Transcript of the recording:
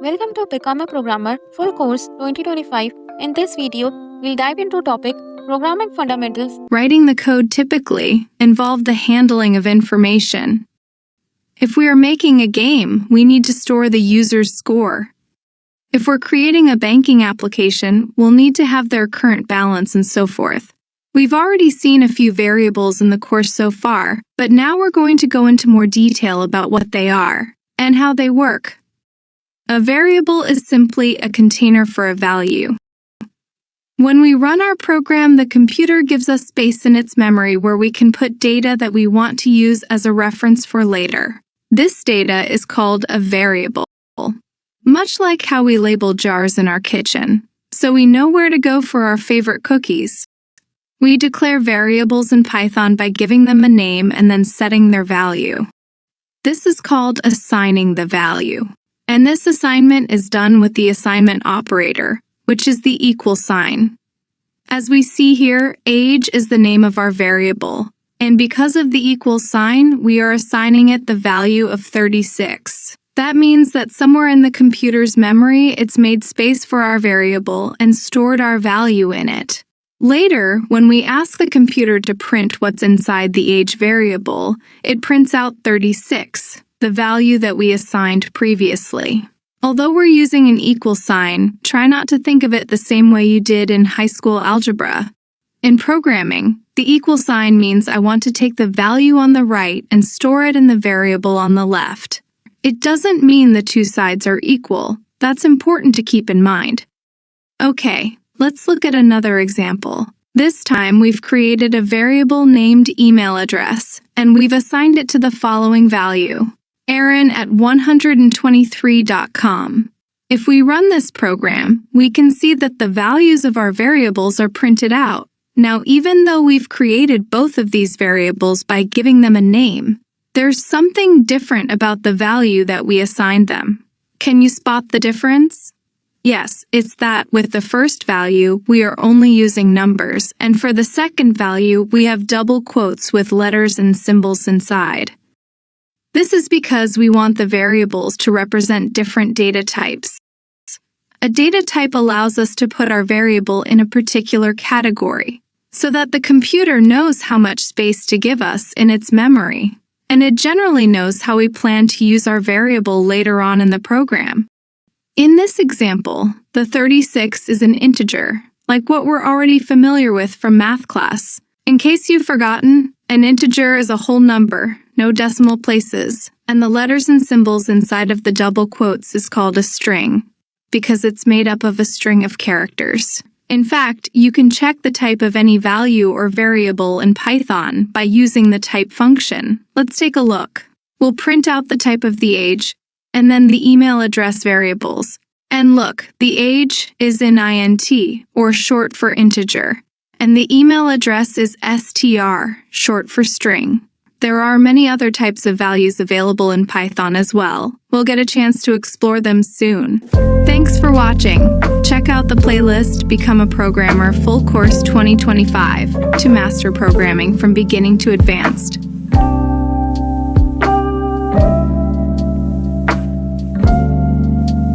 Welcome to Become a Programmer Full Course 2025. In this video, we'll dive into topic Programming Fundamentals. Writing the code typically involves the handling of information. If we are making a game, we need to store the user's score. If we're creating a banking application, we'll need to have their current balance and so forth. We've already seen a few variables in the course so far, but now we're going to go into more detail about what they are and how they work. A variable is simply a container for a value. When we run our program, the computer gives us space in its memory where we can put data that we want to use as a reference for later. This data is called a variable, much like how we label jars in our kitchen, so we know where to go for our favorite cookies. We declare variables in Python by giving them a name and then setting their value. This is called assigning the value. And this assignment is done with the assignment operator, which is the equal sign. As we see here, age is the name of our variable, and because of the equal sign, we are assigning it the value of 36. That means that somewhere in the computer's memory, it's made space for our variable and stored our value in it. Later, when we ask the computer to print what's inside the age variable, it prints out 36. The value that we assigned previously. Although we're using an equal sign, try not to think of it the same way you did in high school algebra. In programming, the equal sign means I want to take the value on the right and store it in the variable on the left. It doesn't mean the two sides are equal. That's important to keep in mind. Okay, let's look at another example. This time, we've created a variable named email address, and we've assigned it to the following value. Aaron@123.com. If we run this program, we can see that the values of our variables are printed out. Now, even though we've created both of these variables by giving them a name, there's something different about the value that we assigned them. Can you spot the difference? Yes, it's that with the first value, we are only using numbers, and for the second value, we have double quotes with letters and symbols inside. This is because we want the variables to represent different data types. A data type allows us to put our variable in a particular category, so that the computer knows how much space to give us in its memory, and it generally knows how we plan to use our variable later on in the program. In this example, the 36 is an integer, like what we're already familiar with from math class. In case you've forgotten, an integer is a whole number, no decimal places, and the letters and symbols inside of the double quotes is called a string, because it's made up of a string of characters. In fact, you can check the type of any value or variable in Python by using the type function. Let's take a look. We'll print out the type of the age, and then the email address variables. And look, the age is in int, or short for integer. And the email address is str, short for string. There are many other types of values available in Python as well. We'll get a chance to explore them soon. Thanks for watching. Check out the playlist Become a Programmer Full Course 2025 to master programming from beginning to advanced.